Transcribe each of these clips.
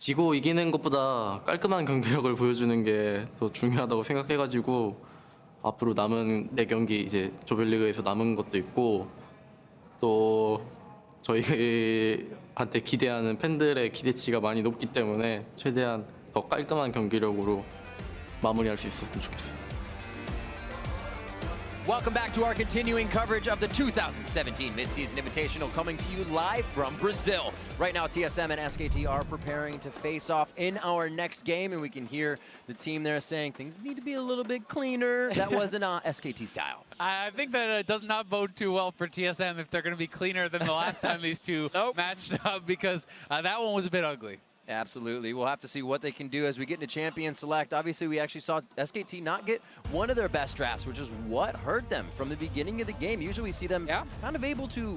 지고 이기는 것보다 깔끔한 경기력을 보여주는 게 더 중요하다고 생각해가지고 앞으로 남은 4경기 이제 조별리그에서 남은 것도 있고 또 저희한테 기대하는 팬들의 기대치가 많이 높기 때문에 최대한 더 깔끔한 경기력으로 마무리할 수 있었으면 좋겠어요. Welcome back to our continuing coverage of the 2017 Midseason Invitational, coming to you live from Brazil. Right now, TSM and SKT are preparing to face off in our next game, and we can hear the team there saying things need to be a little bit cleaner. That wasn't SKT style. I think that it does not bode too well for TSM if they're going to be cleaner than the last time these two matched up, because that one was a bit ugly. Absolutely. We'll have to see what they can do as we get into Champion Select. Obviously, we actually saw SKT not get one of their best drafts, which is what hurt them from the beginning of the game. Usually we see them kind of able to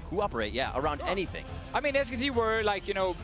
cooperate, around anything. I mean, SKT were like, you know,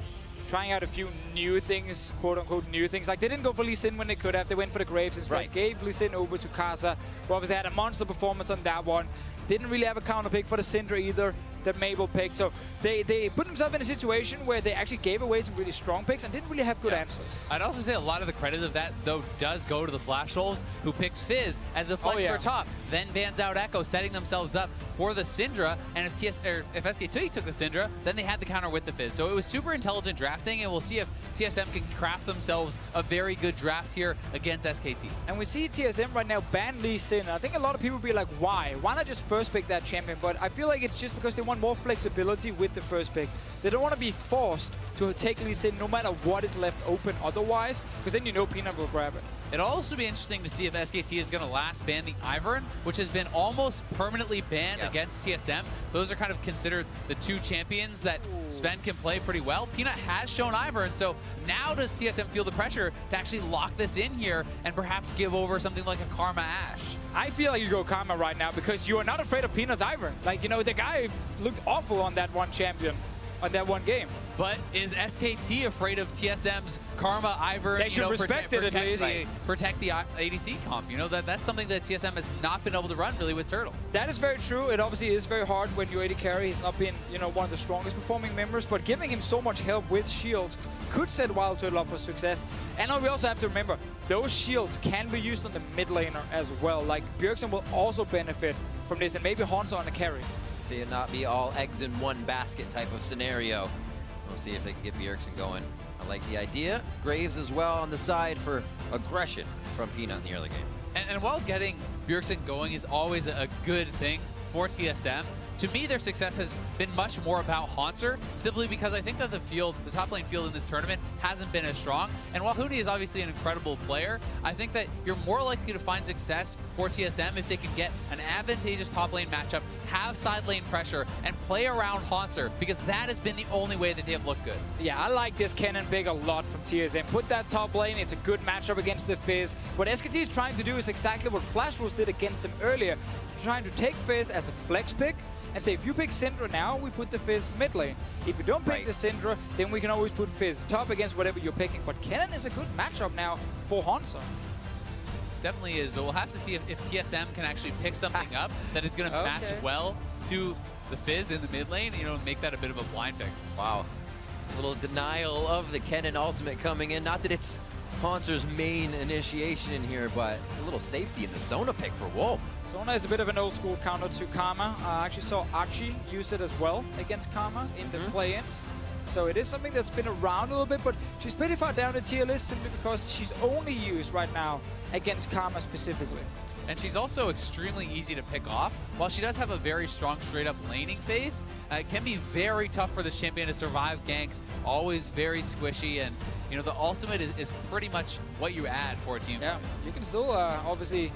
trying out a few new things, quote-unquote new things. Like, they didn't go for Lee Sin when they could have. They went for the Graves instead. Gave Lee Sin over to Kasa, who obviously had a monster performance on that one. Didn't really have a counter pick for the Syndra either, that Mabel picked. So they put themselves in a situation where they actually gave away some really strong picks and didn't really have good answers. I'd also say a lot of the credit of that, though, does go to the Flash Wolves, who picks Fizz as a flex for top, then bans out Echo, setting themselves up for the Syndra. And if SKT took the Syndra, then they had the counter with the Fizz. So it was super intelligent drafting, and we'll see if TSM can craft themselves a very good draft here against SKT. And we see TSM right now ban Lee Sin. I think a lot of people will be like, why? Why not just first pick that champion? But I feel like it's just because they want more flexibility with the first pick. They don't want to be forced to take Lee Sin no matter what is left open otherwise, because then you know Peanut will grab it. It'll also be interesting to see if SKT is going to last ban the Ivern, which has been almost permanently banned against TSM. Those are kind of considered the two champions that Sven can play pretty well. Peanut has shown Ivern, so now does TSM feel the pressure to actually lock this in here and perhaps give over something like a Karma Ashe? I feel like you go Karma right now because you are not afraid of Peanut's Ivern. Like, you know, the guy looked awful on that one champion, on that one game. But is SKT afraid of TSM's Karma, Ivern? They should respect it at least. Protect the ADC comp. You know, that's something that TSM has not been able to run really with Turtle. That is very true. It obviously is very hard when your AD carry has not been, you know, one of the strongest performing members, but giving him so much help with shields could set Wild Turtle up for success. And we also have to remember, those shields can be used on the mid laner as well. Like, Bjergsen will also benefit from this, and maybe Hansa on the carry. See it not be all eggs in one basket type of scenario. We'll see if they can get Bjergsen going. I like the idea. Graves as well on the side for aggression from Peanut in the early game. And while getting Bjergsen going is always a good thing for TSM, to me, their success has been much more about Hanser, simply because I think that the top lane field in this tournament hasn't been as strong. And while Huni is obviously an incredible player, I think that you're more likely to find success for TSM if they can get an advantageous top lane matchup, have side lane pressure, and play around Hanser, because that has been the only way that they have looked good. Yeah, I like this cannon pick a lot from TSM. Put that top lane, it's a good matchup against the Fizz. What SKT is trying to do is exactly what Flash Wolves did against them earlier. Trying to take Fizz as a flex pick, and say, if you pick Syndra now, we put the Fizz mid lane. If you don't pick the Syndra, then we can always put Fizz top against whatever you're picking. But Kennen is a good matchup now for Hansa. Definitely is, but we'll have to see if TSM can actually pick something up that is going to match well to the Fizz in the mid lane, you know, and make that a bit of a blind pick. Wow. A little denial of the Kennen ultimate coming in. Not that it's Hanser's main initiation in here, but a little safety in the Sona pick for Wolf. Sona is a bit of an old school counter to Karma. I actually saw Archie use it as well against Karma in the play-ins. So it is something that's been around a little bit, but she's pretty far down the tier list simply because she's only used right now against Karma specifically. And she's also extremely easy to pick off. While she does have a very strong straight-up laning phase, it can be very tough for this champion to survive ganks. Always very squishy, and you know the ultimate is pretty much what you add for a team. Yeah, you can still obviously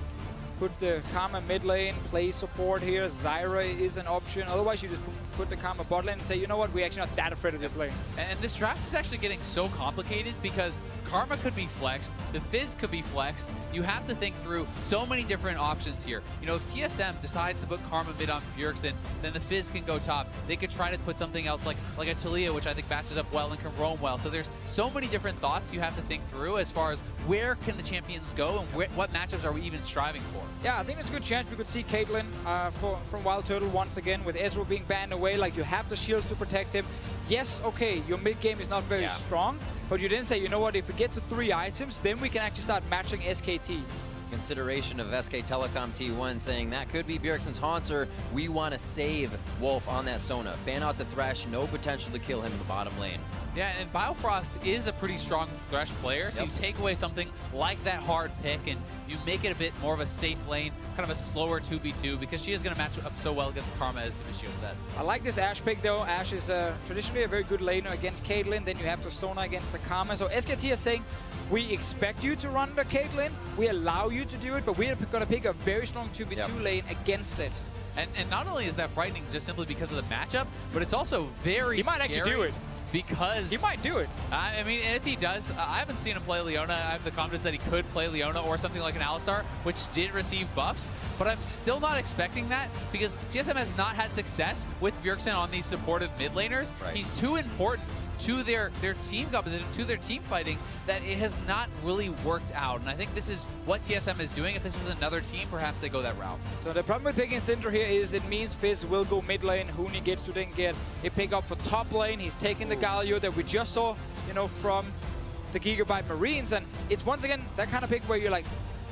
put the Karma mid lane, play support here. Zyra is an option. Otherwise, you just put the Karma bot lane and say, you know what, we're actually not that afraid of this lane. And this draft is actually getting so complicated because Karma could be flexed, the Fizz could be flexed. You have to think through so many different options here. You know, if TSM decides to put Karma mid on Bjergsen, then the Fizz can go top. They could try to put something else like a Talia, which I think matches up well and can roam well. So there's so many different thoughts you have to think through as far as where can the champions go and what matchups are we even striving for. Yeah, I think there's a good chance we could see Caitlyn from Wild Turtle once again, with Ezreal being banned away. Like, you have the shields to protect him. yes, okay, your mid game is not very strong, but you didn't say, you know what, if we get to 3 items, then we can actually start matching SKT. Consideration of SK Telecom T1 saying that could be Bjergsen's Haunter. We want to save Wolf on that Sona. Ban out the Thresh, no potential to kill him in the bottom lane. Yeah, and Biofrost is a pretty strong Thresh player, so you take away something like that hard pick and you make it a bit more of a safe lane, kind of a slower 2v2, because she is going to match up so well against Karma, as Devicio said. I like this Ashe pick though. Ashe is traditionally a very good laner against Caitlyn, then you have to Sona against the Karma. So SKT is saying, we expect you to run the Caitlyn, we allow you to do it, but we're going to pick a very strong 2v2 lane against it. And not only is that frightening just simply because of the matchup, but it's also very He might actually do it. Because he might do it. I mean, if he does, I haven't seen him play Leona. I have the confidence that he could play Leona or something like an Alistar, which did receive buffs, but I'm still not expecting that because TSM has not had success with Bjergsen on these supportive mid laners. Right. He's too important to their team composition, to their team fighting, that it has not really worked out. And I think this is what TSM is doing. If this was another team, perhaps they go that route. So the problem with picking Syndra here is it means Fizz will go mid lane. Huni gets to then get a pick up for top lane. He's taking the Galio that we just saw, you know, from the Gigabyte Marines. And it's once again that kind of pick where you're like,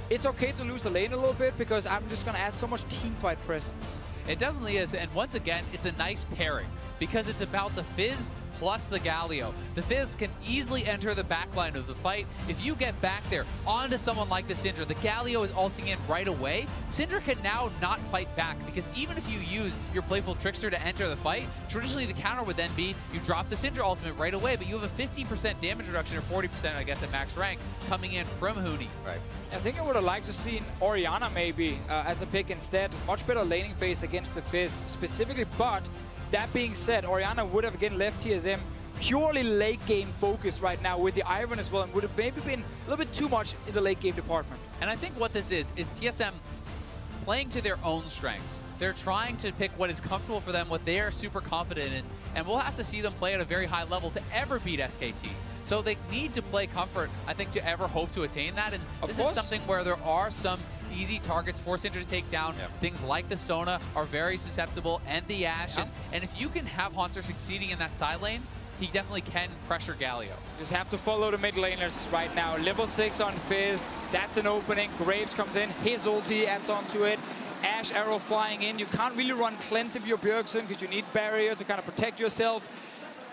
it's okay to lose the lane a little bit because I'm just going to add so much teamfight presence. It definitely is. And once again, it's a nice pairing because it's about the Fizz plus the Galio. The Fizz can easily enter the backline of the fight. If you get back there onto someone like the Syndra, the Galio is ulting in right away. Syndra can now not fight back because even if you use your Playful Trickster to enter the fight, traditionally the counter would then be you drop the Syndra ultimate right away, but you have a 50% damage reduction or 40%, I guess, at max rank coming in from Huni. Right. I think I would have liked to see Orianna maybe as a pick instead. Much better laning phase against the Fizz specifically, but that being said, Orianna would have again left TSM purely late game focused right now with the Iron as well, and would have maybe been a little bit too much in the late game department. And I think what this is TSM playing to their own strengths. They're trying to pick what is comfortable for them, what they are super confident in, and we'll have to see them play at a very high level to ever beat SKT. So they need to play comfort, I think, to ever hope to attain that. And this is something where there are some easy targets for Syndra to take down. Things like the Sona are very susceptible, and the Ashe. And if you can have Haunter succeeding in that side lane, he definitely can pressure Galio. Just have to follow the mid laners right now. Level 6 on Fizz. That's an opening. Graves comes in. His ulti adds onto it. Ashe arrow flying in. You can't really run Cleanse if you're Bjergsen because you need barrier to kind of protect yourself.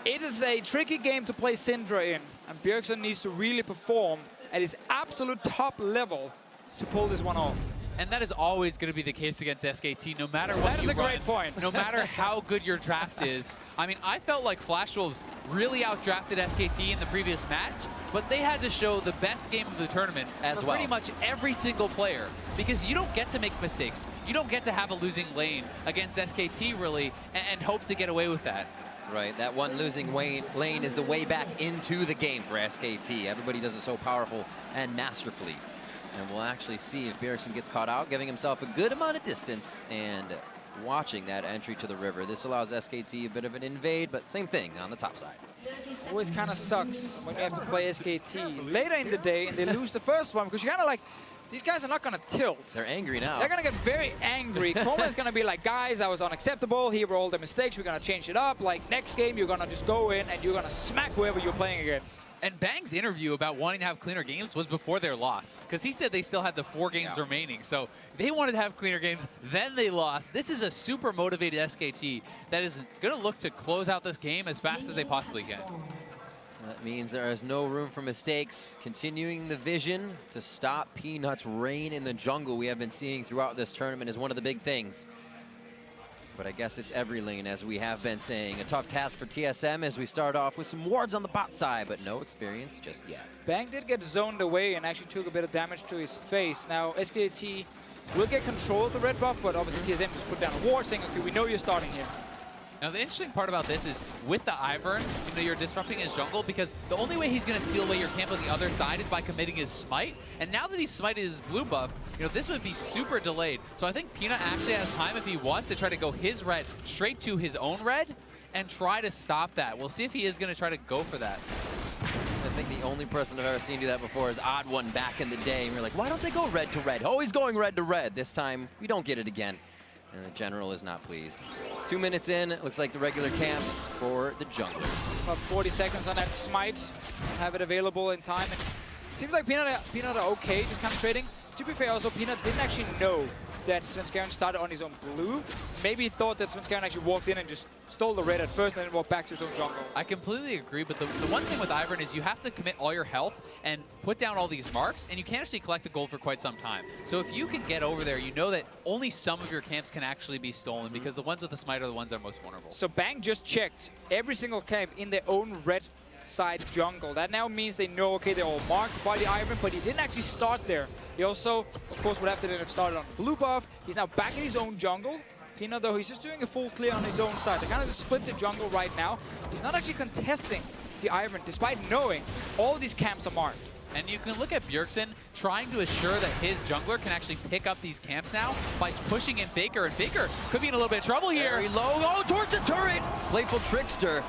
It is a tricky game to play Syndra in, and Bjergsen needs to really perform at his absolute top level to pull this one off. And that is always going to be the case against SKT, no matter what That is a great point. No matter how good your draft is. I mean, I felt like Flash Wolves really outdrafted SKT in the previous match, but they had to show the best game of the tournament for pretty much every single player, because you don't get to make mistakes. You don't get to have a losing lane against SKT, really, and hope to get away with that. Right, that one losing lane is the way back into the game for SKT. Everybody does it so powerful and masterfully. And we'll actually see if Bjergsen gets caught out, giving himself a good amount of distance and watching that entry to the river. This allows SKT a bit of an invade, but same thing on the top side. Always kind of sucks when you have to play SKT later in the day and they lose the first one, because you're kind of like, these guys are not going to tilt. They're angry now. They're going to get very angry. Chroma is going to be like, guys, that was unacceptable. Here were all the mistakes. We're going to change it up. Like, next game, you're going to just go in and you're going to smack whoever you're playing against. And Bang's interview about wanting to have cleaner games was before their loss, because he said they still had the 4 games remaining. So they wanted to have cleaner games, then they lost. This is a super motivated SKT that is going to look to close out this game as fast as they possibly can. That means there is no room for mistakes. Continuing the vision to stop Peanut's reign in the jungle we have been seeing throughout this tournament is one of the big things. But I guess it's every lane, as we have been saying. A tough task for TSM as we start off with some wards on the bot side, but no experience just yet. Bang did get zoned away and actually took a bit of damage to his face. Now, SKT will get control of the red buff, but obviously TSM just put down a ward saying, okay, we know you're starting here. Now, the interesting part about this is with the Ivern, you know, you're disrupting his jungle because the only way he's going to steal away your camp on the other side is by committing his smite. And now that he's smited his blue buff, you know, this would be super delayed. So I think Peanut actually has time if he wants to try to go his red straight to his own red and try to stop that. We'll see if he is going to try to go for that. I think the only person I've ever seen do that before is Odd One back in the day. And we're like, why don't they go red to red? Always going red to red. This time, we don't get it again. And the general is not pleased. 2 minutes in, it looks like the regular camps for the junglers. About 40 seconds on that smite. Have it available in time. And seems like Peanut are okay, just kind of trading. To be fair, also, Peanut didn't actually know that Svenskeren started on his own blue. Maybe he thought that Svenskeren actually walked in and just stole the red at first and then walked back to his own jungle. I completely agree, but the one thing with Ivern is you have to commit all your health and put down all these marks, and you can't actually collect the gold for quite some time. So if you can get over there, you know that only some of your camps can actually be stolen, because the ones with the smite are the ones that are most vulnerable. So Bang just checked every single camp in their own red side jungle. That now means they know, okay, they're all marked by the Ivern, but he didn't actually start there. He also, of course, would have to then have started on the blue buff. He's now back in his own jungle. Peanut, though, he's just doing a full clear on his own side. They kind of just split the jungle right now. He's not actually contesting the Ivern, despite knowing all these camps are marked. And you can look at Bjergsen trying to assure that his jungler can actually pick up these camps now by pushing in Faker, and Faker could be in a little bit of trouble here. Very low, oh, towards the turret! Playful Trickster.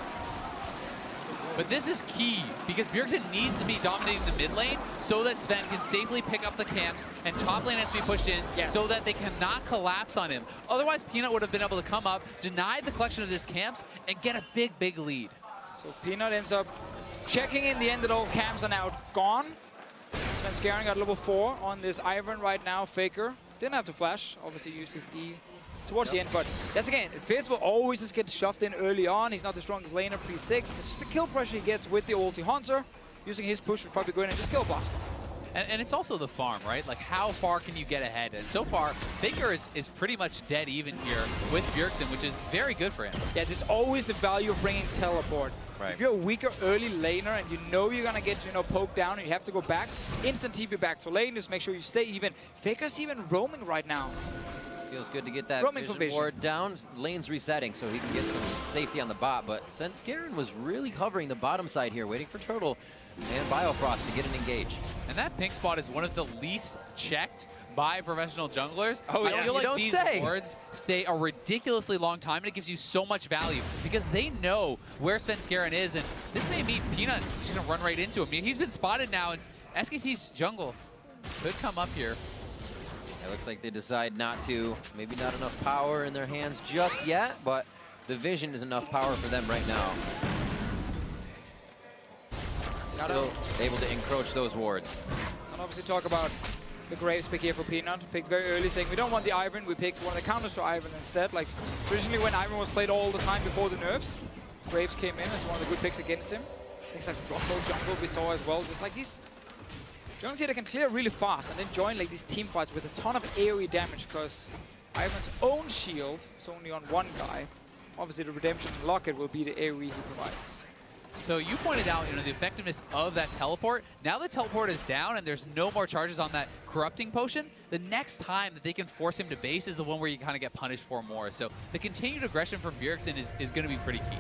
But this is key, because Bjergsen needs to be dominating the mid lane so that Sven can safely pick up the camps, and top lane has to be pushed in so that they cannot collapse on him. Otherwise, Peanut would have been able to come up, deny the collection of his camps, and get a big, big lead. So Peanut ends up checking in the end that all camps are now gone. Svenskeren got level 4 on this Ivern right now. Faker didn't have to flash, obviously used his E towards the end, but that's again, Fizz will always just get shoved in early on. He's not the strongest laner pre-6. It's just the kill pressure he gets with the ulti Hunter. Using his push would probably go in and just kill boss. And it's also the farm, right? Like, how far can you get ahead? And so far, Faker is pretty much dead even here with Bjergsen, which is very good for him. Yeah, there's always the value of bringing teleport. Right. If you're a weaker early laner and you know you're gonna get, poked down and you have to go back, instant TP back to lane, just make sure you stay even. Faker's even roaming right now. Feels good to get that vision ward down. Lane's resetting, so he can get some safety on the bot. But Svenskeren was really covering the bottom side here, waiting for Turtle and Biofrost to get an engage. And that pink spot is one of the least checked by professional junglers. Oh, yeah. I feel like these wards stay a ridiculously long time, and it gives you so much value because they know where Svenskeren is, and this may mean Peanut is going to run right into him. I mean, he's been spotted now, and SKT's jungle could come up here. It looks like they decide not to. Maybe not enough power in their hands just yet, but the vision is enough power for them right now. Still able to encroach those wards. And obviously talk about the Graves pick here for Peanut. Picked very early, saying we don't want the Ivern, we picked one of the counters to Ivern instead. Like traditionally when Ivern was played all the time before the nerfs, Graves came in as one of the good picks against him. Things like Rocco jungle we saw as well, just like these junglers here that can clear really fast and then join like these team fights with a ton of AoE damage, because Ivern's own shield is only on one guy. Obviously the Redemption Locket will be the AoE he provides. So you pointed out, the effectiveness of that teleport. Now the teleport is down and there's no more charges on that corrupting potion. The next time that they can force him to base is the one where you kind of get punished for more. So the continued aggression from Bjergsen is going to be pretty key.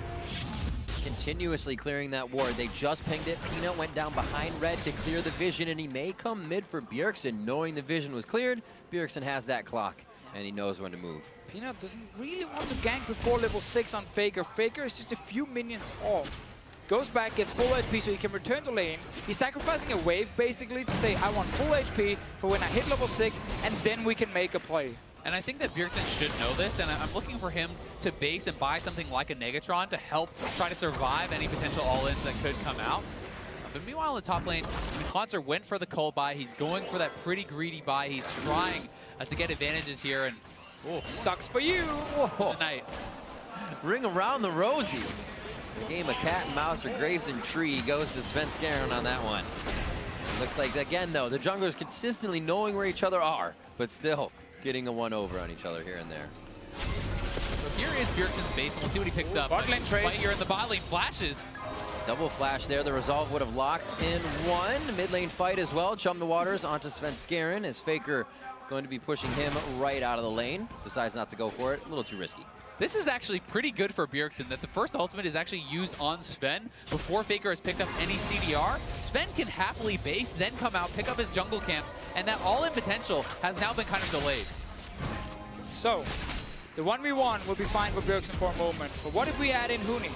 Continuously clearing that ward. They just pinged it. Peanut went down behind red to clear the vision, and he may come mid for Bjergsen, knowing the vision was cleared. Bjergsen has that clock, and he knows when to move. Peanut doesn't really want to gank before level 6 on Faker. Faker is just a few minions off. Goes back, gets full HP so he can return to lane. He's sacrificing a wave basically to say, I want full HP for when I hit level 6, and then we can make a play. And I think that Bjergsen should know this, and I'm looking for him to base and buy something like a Negatron to help try to survive any potential all-ins that could come out. But meanwhile in the top lane, Hanser went for the cold buy. He's going for that pretty greedy buy. He's trying to get advantages here, and sucks for you. Tonight. Ring around the rosy. The game of cat and mouse or Graves and Tree goes to Svenskeren on that one. Looks like, again, though, the junglers consistently knowing where each other are, but still getting a one-over on each other here and there. So here is Bjergsen's base, and we'll see what he picks up. Bot lane trade. Right here in the bot lane, flashes. Double flash there. The resolve would have locked in one. Mid lane fight as well. Chum the waters onto Svenskeren as Faker going to be pushing him right out of the lane. Decides not to go for it. A little too risky. This is actually pretty good for Bjergsen, that the first ultimate is actually used on Sven before Faker has picked up any CDR. Sven can happily base, then come out, pick up his jungle camps, and that all-in potential has now been kind of delayed. So, the 1v1 will be fine for Bjergsen for a moment, but what if we add in Huni?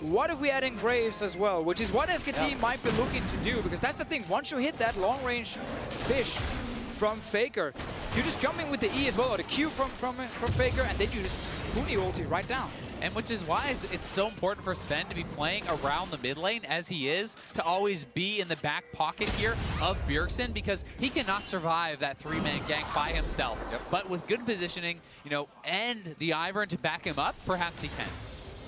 What if we add in Graves as well, which is what SKT might be looking to do, because that's the thing, once you hit that long-range fish, from Faker. You're just jumping with the E as well, or the Q from Faker, and then you just Huni ulti right down. And which is why it's so important for Sven to be playing around the mid lane as he is, to always be in the back pocket here of Bjergsen, because he cannot survive that 3-man gank by himself. Yep. But with good positioning, you know, and the Ivern to back him up, perhaps he can.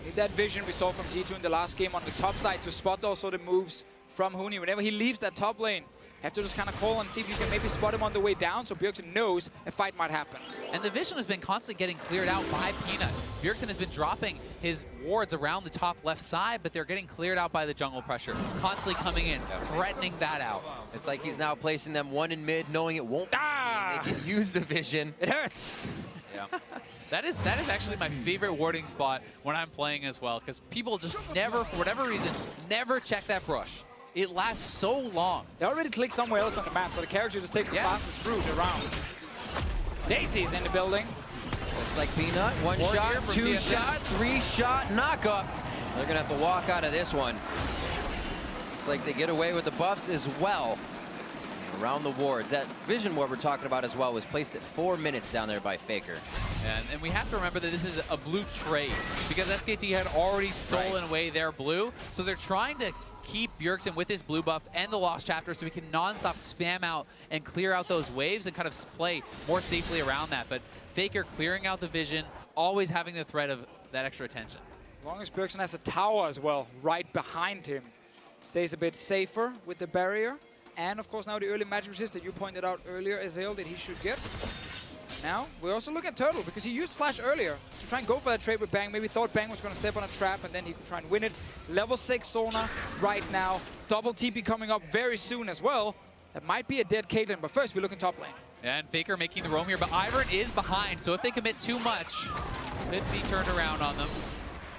Need that vision we saw from G2 in the last game on the top side to spot also the moves from Huni. Whenever he leaves that top lane, have to just kind of call and see if you can maybe spot him on the way down, so Bjergsen knows a fight might happen. And the vision has been constantly getting cleared out by Peanut. Bjergsen has been dropping his wards around the top left side, but they're getting cleared out by the jungle pressure. Constantly coming in, threatening that out. It's like he's now placing them one in mid, knowing it won't be seen. They can use the vision. It hurts. Yeah. That is actually my favorite warding spot when I'm playing as well, because people just never, for whatever reason, never check that brush. It lasts so long. They already clicked somewhere else on the map, so the character just takes the fastest route around. Daisy's in the building. Looks like Peanut. One Ward shot, here from 2 TSM. shot, 3 shot, knock-up. They're going to have to walk out of this one. Looks like they get away with the buffs as well. Around the wards. That vision ward we're talking about as well was placed at 4 minutes down there by Faker. And we have to remember that this is a blue trade, because SKT had already stolen away their blue, so they're trying to keep Bjergsen with his blue buff and the Lost Chapter so we can non-stop spam out and clear out those waves and kind of play more safely around that. But Faker clearing out the vision, always having the threat of that extra attention. As long as Bjergsen has a tower as well, right behind him, stays a bit safer with the barrier. And of course now the early magic resist that you pointed out earlier, Ezreal, that he should get. Now, we're also looking at Turtle, because he used Flash earlier to try and go for that trade with Bang. Maybe thought Bang was going to step on a trap, and then he could try and win it. Level 6 Sona right now. Double TP coming up very soon as well. That might be a dead Caitlyn, but first we're looking top lane. And Faker making the roam here, but Ivern is behind, so if they commit too much, could be turned around on them.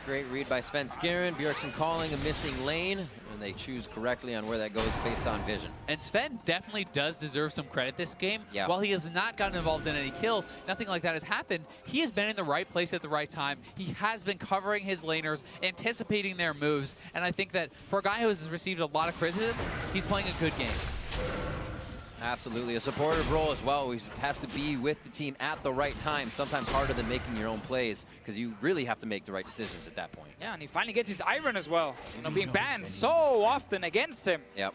Great read by Sven Skeren. Bjergsen calling a missing lane, and they choose correctly on where that goes based on vision. And Sven definitely does deserve some credit this game. Yeah. While he has not gotten involved in any kills, nothing like that has happened. He has been in the right place at the right time. He has been covering his laners, anticipating their moves, and I think that for a guy who has received a lot of criticism, he's playing a good game. Absolutely. A supportive role as well. He has to be with the team at the right time, sometimes harder than making your own plays, because you really have to make the right decisions at that point. Yeah, and he finally gets his Ivern as well. You know, being banned so often against him. Yep.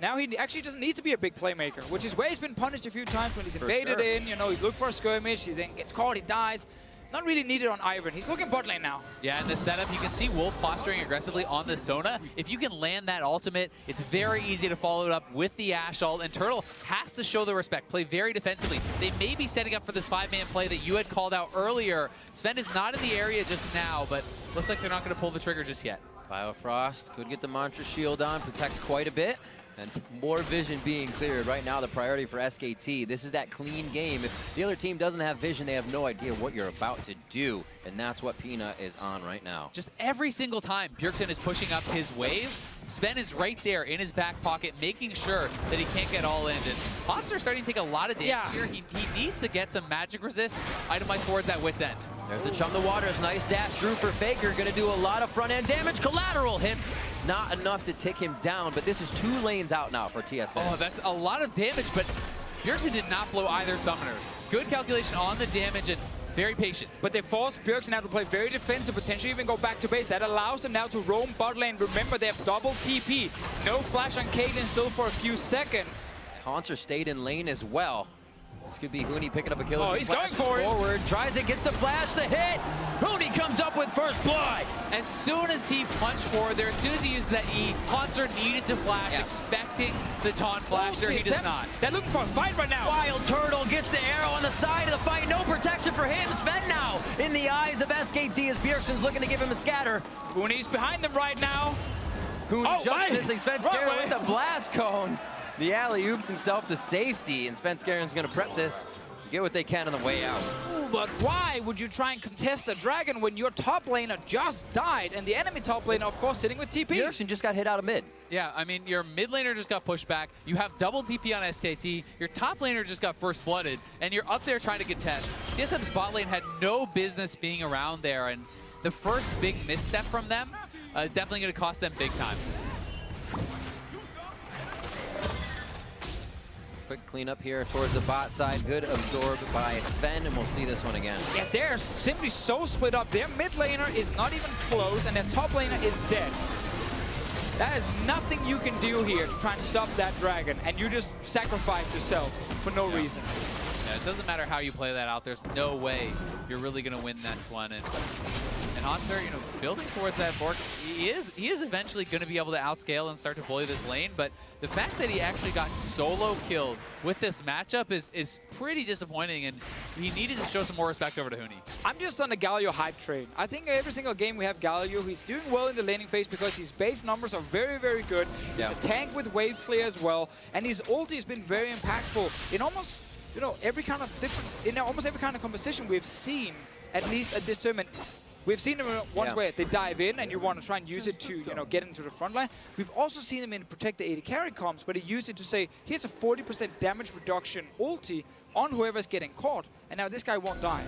Now he actually doesn't need to be a big playmaker, which is where he's been punished a few times when he's invaded sure. in. You know, he's looked for a skirmish, he then gets caught, he dies. Not really needed on Ivern. He's looking bot lane now. Yeah, in this setup, you can see Wolf posturing aggressively on the Sona. If you can land that ultimate, it's very easy to follow it up with the Ashe ult, and Turtle has to show the respect, play very defensively. They may be setting up for this 5-man play that you had called out earlier. Sven is not in the area just now, but looks like they're not going to pull the trigger just yet. Biofrost could get the Mantra Shield on, protects quite a bit. And more vision being cleared. Right now, the priority for SKT. This is that clean game. If the other team doesn't have vision, they have no idea what you're about to do. And that's what Peanut is on right now. Just every single time Bjergsen is pushing up his wave, Sven is right there in his back pocket, making sure that he can't get all in. And Hanser's starting to take a lot of damage here. He needs to get some magic resist itemized towards that wit's end. There's the Chum the Waters. Nice dash through for Faker. Going to do a lot of front-end damage. Collateral hits. Not enough to tick him down, but this is 2 lanes out now for TSM. Oh, that's a lot of damage, but Bjergsen did not blow either summoner. Good calculation on the damage and very patient. But they force Bjergsen now to play very defensive, potentially even go back to base. That allows them now to roam bot lane. Remember, they have double TP. No flash on Caitlyn still for a few seconds. Hanser stayed in lane as well. This could be Huni picking up a kill. Oh, he's going for it. Forward, tries it, gets the flash, the hit. Huni comes up with first blood. As soon as he punched forward there, as soon as he used that E, Hanser needed to flash, expecting the taunt flash there. He does not. They're looking for a fight right now. Wild Turtle gets the arrow on the side of the fight. No protection for him. Sven now in the eyes of SKT as Bjergsen's looking to give him a scatter. Huni's behind them right now. Huni just missing. Sven Skeren way. with the blast cone. The alley-oops himself to safety, and Sven Skeren's going to prep this, get what they can on the way out. Ooh, but why would you try and contest a dragon when your top laner just died and the enemy top laner, of course, sitting with TP? Bjergsen just got hit out of mid. Yeah, I mean, your mid laner just got pushed back. You have double TP on SKT. Your top laner just got first blooded, and you're up there trying to contest. TSM's bot lane had no business being around there, and the first big misstep from them is definitely going to cost them big time. Quick cleanup here towards the bot side. Good absorbed by Sven, and we'll see this one again. Yeah, they're simply so split up. Their mid laner is not even close, and their top laner is dead. That is nothing you can do here to try and stop that dragon, and you just sacrifice yourself for no reason. Yeah, it doesn't matter how you play that out. There's no way you're really going to win this one. And Hanser, you know, building towards that fork, he is eventually going to be able to outscale and start to bully this lane. But the fact that he actually got solo killed with this matchup is pretty disappointing, and he needed to show some more respect over to Huni. I'm just on the Galio hype train. I think every single game we have Galio, he's doing well in the laning phase because his base numbers are very, very good. He's a tank with wave clear as well, and his ulti has been very impactful in almost, you know, every kind of different, in almost every kind of composition we've seen, at least at this tournament. We've seen them once where they dive in and you want to try and use it to, you know, get into the front line. We've also seen them in Protect the AD Carry comms, but he used it to say, here's a 40% damage reduction ulti on whoever's getting caught, and now this guy won't die.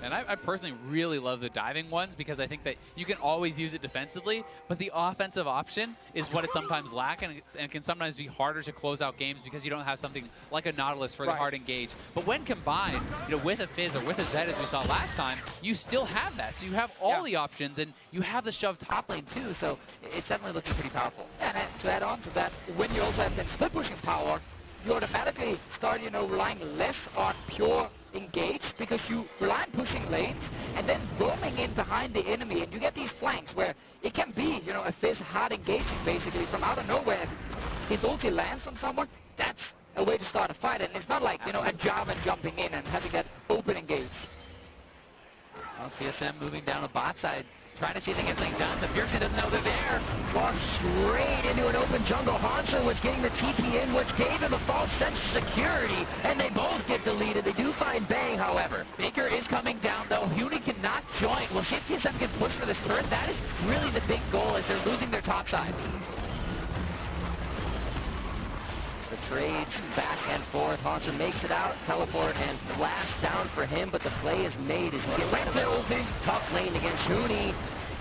And I personally really love the diving ones because I think that you can always use it defensively, but the offensive option is what it sometimes lacks, and can sometimes be harder to close out games because you don't have something like a Nautilus for the hard engage. But when combined, you know, with a Fizz or with a Zed, as we saw last time, you still have that. So you have all the options, and you have the shoved top lane too. So It's definitely looking pretty powerful. And to add on to that, when you also have that split pushing power, you automatically start, you know, relying less on pure engage because you rely on pushing lanes and then roaming in behind the enemy, and you get these flanks where it can be, you know, a Fizz hard engaging basically from out of nowhere. His ulti lands on someone, that's a way to start a fight, and it's not like, you know, a Jarvan jumping in and having that open engage. Well, TSM moving down the bot side, trying to see if they get things done. The Bjergsen doesn't know they're there. Walks straight into an open jungle. Hanser was getting the TP in, which gave him a false sense of security, and they both get deleted. They do find Bang, however. Baker is coming down, though. Huni cannot join. We'll see if TSM can push for this turret. That is really the big goal, as they're losing their top side. The trades back and forth. Hanser makes it out. Teleport and flash down for him, but the play is made as he gets right there. Tough lane against Huni.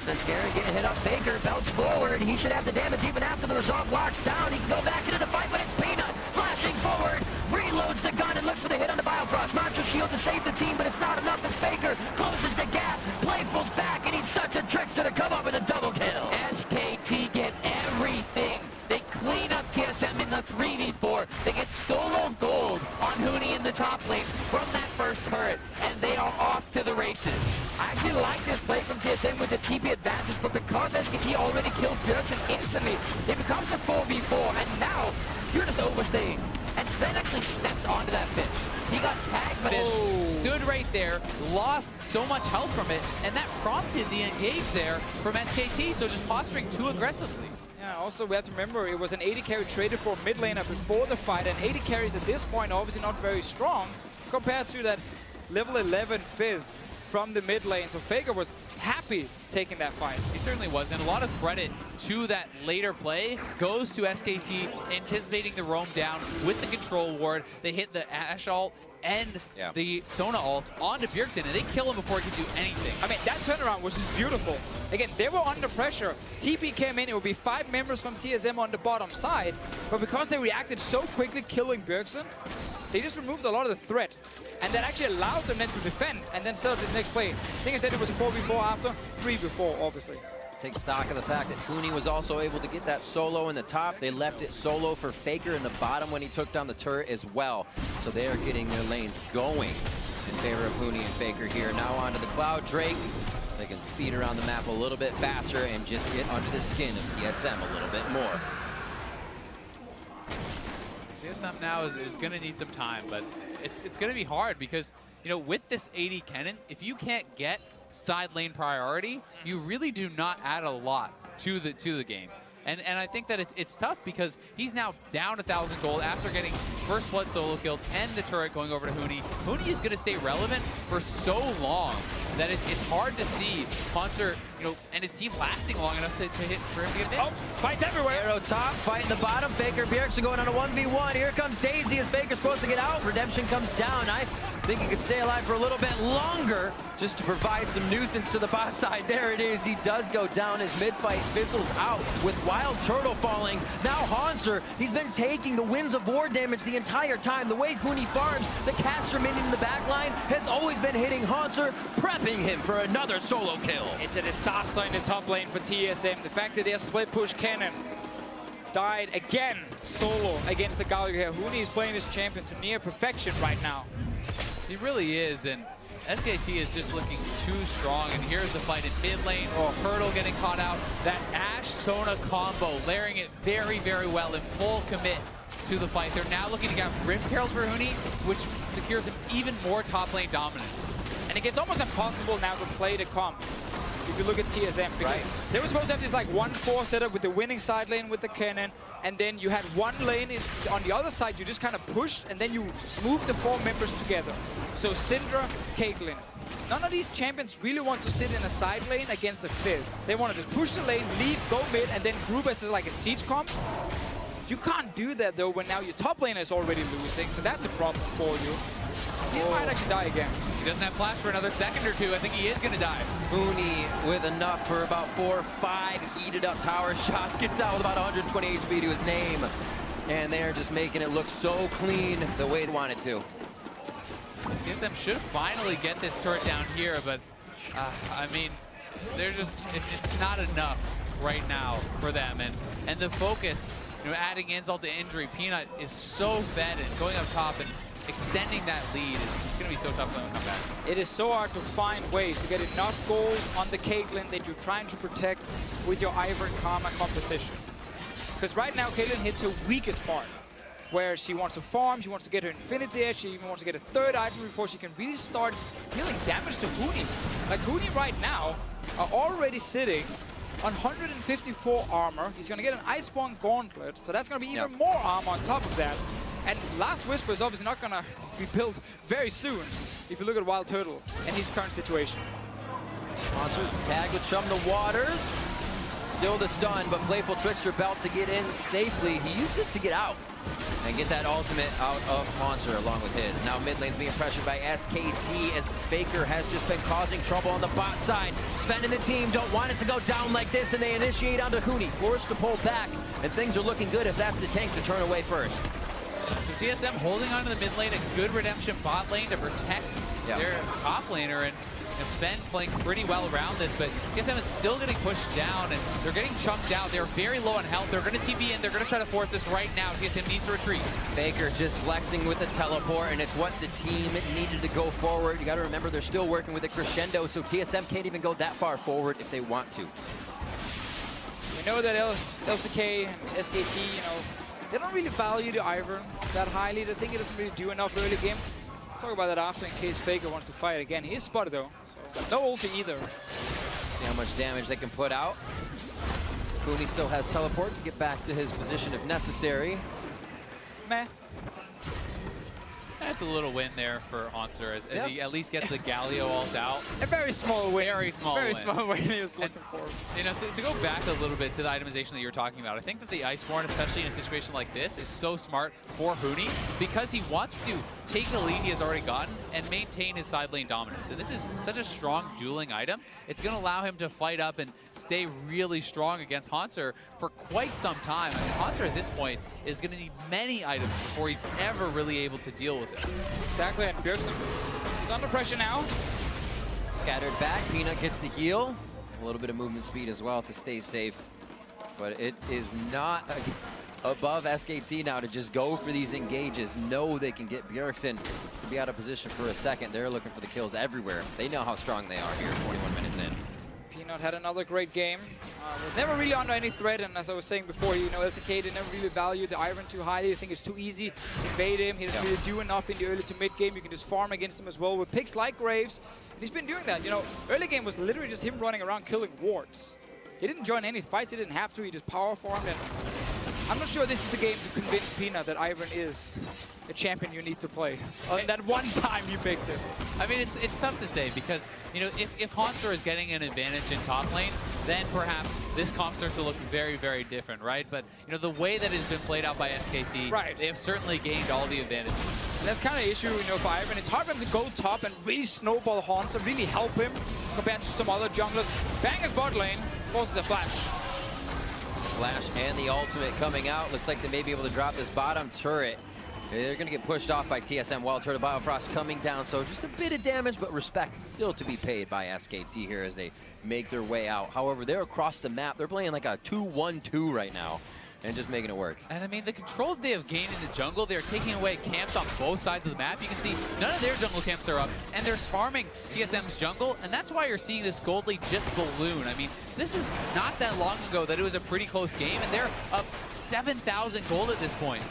Svenskeren getting hit up. Baker belts forward. He should have the damage even after the resolve locks down. He can go back into the fight, but it's Peanut flashing forward. Reloads the gun and looks for the hit on the Biofrost. Monster shield to save the team, but it's not enough as Baker closes the gap. Playful's back, and he's such a trickster to come up with a double kill. SKT get everything. They clean up TSM in the 3v4. They get solo gold on Huni in the top lane from that first turret, and they are off to the races. I actually like this play from TSM with the TP advantage, but because SKT already killed Bjergsen instantly, it becomes a 4v4, and now you're just overstaying. And Sven actually stepped onto that fish. He got tagged, but stood right there, lost so much health from it, and that prompted the engage there from SKT, so just posturing too aggressively. Yeah, also we have to remember it was an AD carry traded for mid laner before the fight, and AD carries at this point are obviously not very strong compared to that level 11 Fizz from the mid lane. So Faker was happy taking that fight. He certainly was, and a lot of credit to that later play goes to SKT anticipating the roam down with the control ward. They hit the Ashe ult and the Sona ult onto Bjergsen, and they kill him before he can do anything. I mean, that turnaround was just beautiful. Again, they were under pressure. TP came in, it would be 5 members from TSM on the bottom side, but because they reacted so quickly killing Bjergsen, they just removed a lot of the threat. And that actually allowed them then to defend and then set up this next play. I think I said it was a 4v4 after, 3v4 obviously. Take stock of the fact that Huni was also able to get that solo in the top. They left it solo for Faker in the bottom when he took down the turret as well. So they are getting their lanes going in favor of Huni and Faker here. Now onto the Cloud Drake. They can speed around the map a little bit faster and just get under the skin of TSM a little bit more. TSM now is going to need some time, but it's going to be hard because, you know, with this AD cannon, if you can't get side lane priority, you really do not add a lot to the game. And I think that it's tough because he's now down 1,000 gold after getting first blood solo killed and the turret going over to Huni. Huni is going to stay relevant for so long that it's hard to see Hanser, you know, and his team lasting long enough to hit for him to get hit. Oh, fights everywhere. Arrow top, fighting the bottom. Faker, Bjergsen going on a 1v1. Here comes Daisy as Faker's supposed to get out. Redemption comes down. think he could stay alive for a little bit longer just to provide some nuisance to the bot side. There it is. He does go down as mid-fight fizzles out with Wild Turtle falling. Now Hanser, he's been taking the Winds of War damage the entire time. The way Huni farms, the caster minion in the back line has always been hitting Hanser, prepping him for another solo kill. It's a disaster in the top lane for TSM. The fact that they split push Cannon died again solo against the Galio here. Huni is playing this champion to near perfection right now. He really is, and SKT is just looking too strong, and here's the fight in mid lane. Oh, Hurdle getting caught out. That Ashe-Sona combo, layering it very, very well in full commit to the fight. They're now looking to get Rift Herald for Huni, which secures him even more top lane dominance. And it gets almost impossible now to play the comp. If you look at TSM, because they were supposed to have this like 1-4 setup with the winning side lane with the cannon, and then you had one lane on the other side, you just kind of pushed, and then you moved the 4 members together. So Syndra, Caitlyn. None of these champions really want to sit in a side lane against a Fizz. They want to just push the lane, leave, go mid, and then group as like a siege comp. You can't do that though when now your top lane is already losing, so that's a problem for you. He might actually die again. He doesn't have flash for another second or two. I think he is going to die. Huni with enough for about 4 or 5 heated up tower shots. Gets out with about 120 HP to his name. And they're just making it look so clean the way they want it to. TSM should finally get this turret down here, but I mean, they're just, it's not enough right now for them. And the focus, you know, adding insult to injury, Peanut is so fed and going up top and extending that lead is going to be so tough for them to come back. It is so hard to find ways to get enough gold on the Caitlyn that you're trying to protect with your Ivern Karma composition. Because right now, Caitlyn hits her weakest part, where she wants to farm, she wants to get her Infinity Edge, she even wants to get a 3rd item before she can really start dealing damage to Huni. Like, Huni right now are already sitting on 154 armor. He's going to get an Iceborne Gauntlet, so that's going to be even more armor on top of that. And Last Whisper is obviously not going to be built very soon, if you look at Wild Turtle and his current situation. Monster tag with Chum the Waters. Still the stun, but Playful Trickster Belt to get in safely. He used it to get out and get that ultimate out of Monster along with his. Now mid lane's being pressured by SKT as Faker has just been causing trouble on the bot side. Sven and the team don't want it to go down like this, and they initiate onto Huni, forced to pull back, and things are looking good if that's the tank to turn away first. So TSM holding on to the mid lane, a good redemption bot lane to protect their top laner, and Sven playing pretty well around this, but TSM is still getting pushed down, and they're getting chunked out. They're very low on health. They're going to TP in. They're going to try to force this right now. TSM needs to retreat. Baker just flexing with the teleport, and it's what the team needed to go forward. You got to remember they're still working with a crescendo, so TSM can't even go that far forward if they want to. We know that LCK and SKT, you know, they don't really value the Ivern that highly. They think it doesn't really do enough early game. Let's talk about that after in case Faker wants to fight again. He is spotted though, so no ulti either. See how much damage they can put out. Huni still has teleport to get back to his position if necessary. Meh. That's a little win there for Hanser as he at least gets the Galio ult out. A very small win. Very small win. win he was looking for. You know, to go back a little bit to the itemization that you were talking about, I think that the Iceborne, especially in a situation like this, is so smart for Huni because he wants to take the lead he has already gotten and maintain his side lane dominance. And this is such a strong dueling item. It's going to allow him to fight up and stay really strong against Hanser for quite some time. I mean, Hanser at this point is going to need many items before he's ever really able to deal with it. Exactly, and Bjergsen, he's under pressure now. Scattered back, Peanut gets the heal. A little bit of movement speed as well to stay safe. But it is not above SKT now to just go for these engages. Know they can get Bjergsen to be out of position for a second. They're looking for the kills everywhere. They know how strong they are here 21 minutes in. Peanut had another great game. Was never really under any threat, and as I was saying before, you know, LCK, they never really valued the Ivern too highly. They think it's too easy to invade him. He doesn't really do enough in the early to mid game. You can just farm against him as well with picks like Graves. And he's been doing that. You know, early game was literally just him running around killing wards. He didn't join any fights. He didn't have to. He just power farmed. And I'm not sure this is the game to convince Peanut that Ivern is a champion you need to play. That one time you picked it. I mean, it's tough to say because, you know, if Hanser is getting an advantage in top lane, then perhaps this comp starts to look very, very different, right? But, you know, the way that it's been played out by SKT, Right. they have certainly gained all the advantages. And that's kind of the issue, you know, for Ivan. It's hard for him to go top and really snowball Hansa, really help him compared to some other junglers. Bang his bot lane, forces a flash. Flash and the ultimate coming out. Looks like they may be able to drop this bottom turret. They're going to get pushed off by TSM. Wild Turtle Biofrost coming down, so just a bit of damage, but respect still to be paid by SKT here as they make their way out. However, they're across the map. They're playing like a 2-1-2 right now and just making it work. And I mean, the control that they have gained in the jungle, they're taking away camps on both sides of the map. You can see none of their jungle camps are up, and they're farming TSM's jungle, and that's why you're seeing this gold lead just balloon. I mean, this is not that long ago that it was a pretty close game, and they're up 7,000 gold at this point.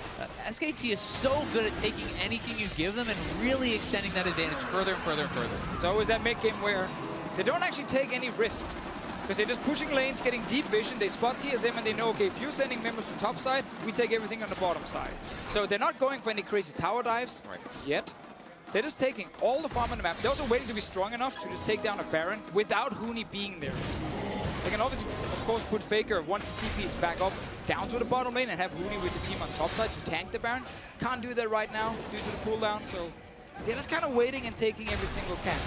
SKT is so good at taking anything you give them and really extending that advantage further and further and further. It's always that mid game where they don't actually take any risks. Because they're just pushing lanes, getting deep vision. They spot TSM and they know, okay, if you're sending members to top side, we take everything on the bottom side. So they're not going for any crazy tower dives yet. They're just taking all the farm on the map. They're also waiting to be strong enough to just take down a Baron without Huni being there. They can obviously, of course, put Faker once the TP is back up down to the bottom lane and have Huni with the team on top side to tank the Baron. Can't do that right now due to the cooldown, so they're just kind of waiting and taking every single camp.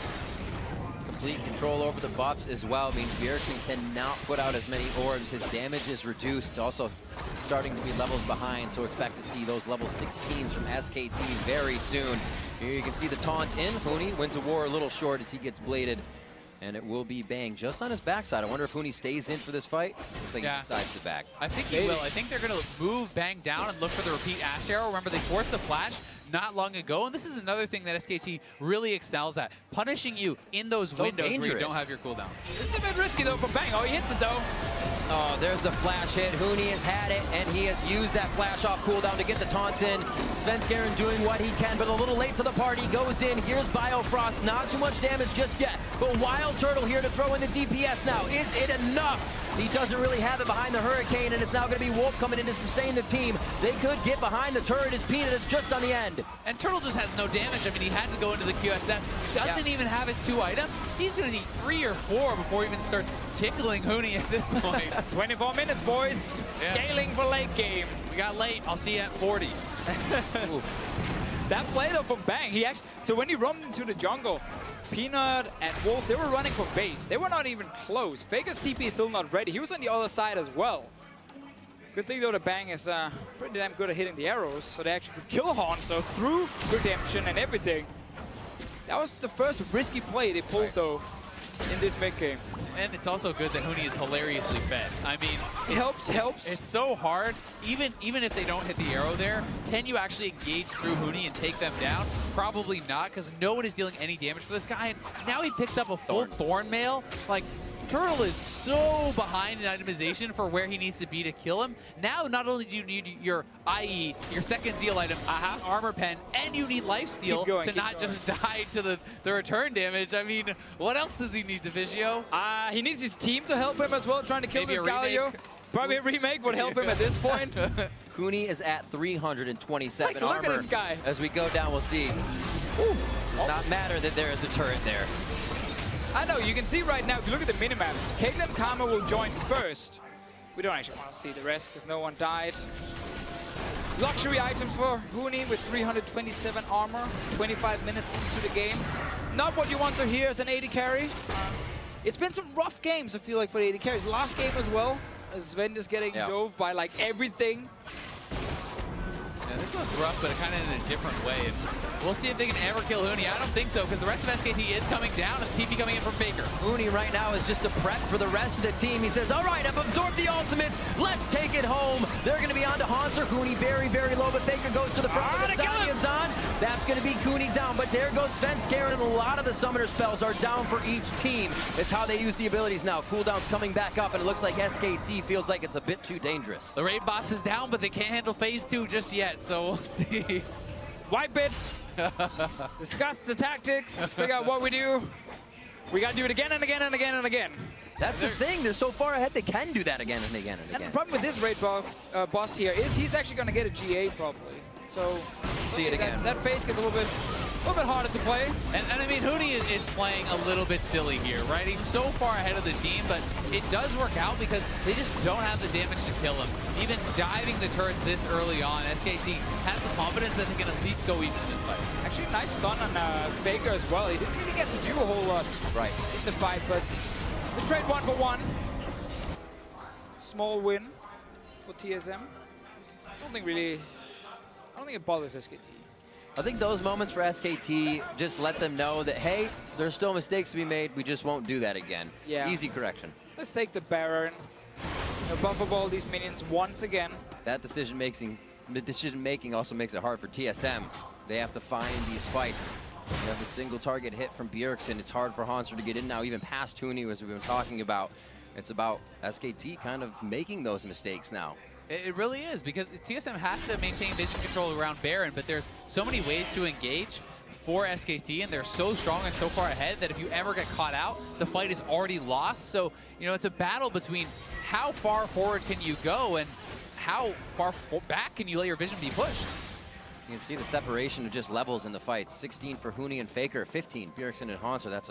Complete control over the buffs as well means Bjergsen cannot put out as many orbs. His damage is reduced. Also starting to be levels behind, so expect to see those level 16s from SKT very soon. Here you can see the taunt in. Huni wins a war a little short as he gets bladed. And it will be Bang just on his backside. I wonder if Huni stays in for this fight. Looks like he decides to back. I think he will. I think they're going to move Bang down and look for the repeat Ash Arrow. Remember, they forced the flash not long ago, and this is another thing that SKT really excels at, punishing you in those windows where you don't have your cooldowns. This is a bit risky though for Bang. Oh, he hits it though. Oh, there's the flash hit. Huni has had it, and he has used that flash off cooldown to get the taunts in. Svenskeren doing what he can, but a little late to the party. Goes in. Here's Biofrost. Not too much damage just yet, but Wild Turtle here to throw in the DPS now. Is it enough? He doesn't really have it behind the Hurricane, and it's now going to be Wolf coming in to sustain the team. They could get behind the turret as Peanut is just on the end. And Turtle just has no damage. I mean, he had to go into the QSS. Doesn't even have his 2 items. He's going to need 3 or 4 before he even starts tickling Huni at this point. 24 minutes, boys. Scaling for late game. We got late. I'll see you at 40. That play though from Bang, he actually, so when he roamed into the jungle, Peanut and Wolf, they were running for base. They were not even close. Faker's TP is still not ready. He was on the other side as well. Good thing though that Bang is pretty damn good at hitting the arrows, so they actually could kill Hanzo through redemption and everything. That was the first risky play they pulled though in this mid game. And it's also good that Huni is hilariously fed. I mean, it helps. It's so hard. Even if they don't hit the arrow there, can you actually engage through Huni and take them down? Probably not, because no one is dealing any damage for this guy. And now he picks up a full Thorn Mail. Like, Turtle is so behind in itemization for where he needs to be to kill him. Now, not only do you need your IE, your second Zeal item, Armor Pen, and you need Lifesteal to not just die to the return damage. I mean, what else does he need, Divigio? He needs his team to help him as well, trying to kill this Galio. Probably a remake would help him at this point. Huni is at 327 armor. Look at this guy. As we go down, we'll see. Ooh, does not matter that there is a turret there. I know, you can see right now, if you look at the minimap, Caitlyn Karma will join first. We don't actually want to see the rest because no one died. Luxury items for Huni with 327 armor, 25 minutes into the game. Not what you want to hear as an AD carry. It's been some rough games, I feel like, for the AD carries. Last game as well, as Sven is getting dove by like everything. Yeah, this one's rough, but kind of in a different way. And we'll see if they can ever kill Huni. I don't think so, because the rest of SKT is coming down, and the TP coming in from Faker. Huni right now is just a prep for the rest of the team. He says, all right, I've absorbed the ultimates. Let's take it home. They're going to be on to Hanser. Huni very, very low, but Faker goes to the front with the Zion's on. That's going to be Huni down, but there goes Svenskeren, and a lot of the summoner spells are down for each team. It's how they use the abilities now. Cooldown's coming back up, and it looks like SKT feels like it's a bit too dangerous. The raid boss is down, but they can't handle phase 2 just yet, so we'll see. Wipe it. Discuss the tactics, figure out what we do. We gotta do it again and again and again and again. That's the thing, they're so far ahead, they can do that again and again and again. And the problem with this raid boss here is he's actually gonna get a GA probably. So see it again. That phase gets a little bit A little bit harder to play. And I mean, Huni is playing a little bit silly here, right? He's so far ahead of the team, but it does work out because they just don't have the damage to kill him. Even diving the turrets this early on, SKT has the confidence that they can at least go even in this fight. Actually, nice stun on Faker as well. He didn't really get to do a whole lot in the fight, but the trade 1-for-1. Small win for TSM. I don't think it bothers SKT. I think those moments for SKT just let them know that, hey, there's still mistakes to be made. We just won't do that again. Yeah. Easy correction. Let's take the Baron. Buffer ball these minions once again. That decision making also makes it hard for TSM. They have to find these fights. You have a single target hit from Bjergsen. It's hard for Hanser to get in now, even past Huni, as we've been talking about. It's about SKT kind of making those mistakes now. It really is, because TSM has to maintain vision control around Baron, but there's so many ways to engage for SKT, and they're so strong and so far ahead that if you ever get caught out, the fight is already lost. So, you know, it's a battle between how far forward can you go and how far back can you let your vision be pushed. You can see the separation of just levels in the fight. 16 for Huni and Faker, 15 Bjergsen and Hanser. That's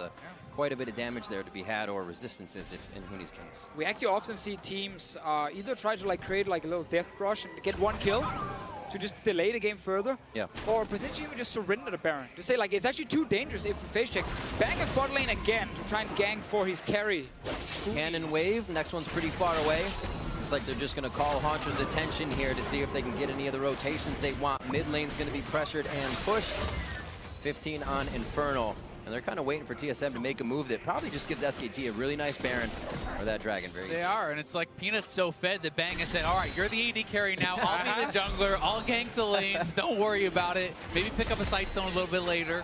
quite a bit of damage there to be had, or resistances if in Huni's case. We actually often see teams either try to create a little death rush and get one kill to just delay the game further, or potentially even just surrender the Baron. To say it's actually too dangerous if we face check. Bang his bot lane again to try and gank for his carry. Cannon wave, next one's pretty far away. Looks like they're just going to call Haunter's attention here to see if they can get any of the rotations they want. Mid lane's going to be pressured and pushed. 15 on Infernal. And they're kind of waiting for TSM to make a move that probably just gives SKT a really nice Baron or that Dragon very easy. They are, and it's like Peanut's so fed that Bang has said, all right, you're the AD carry now. I'll be the jungler. I'll gank the lanes. Don't worry about it. Maybe pick up a sight zone a little bit later.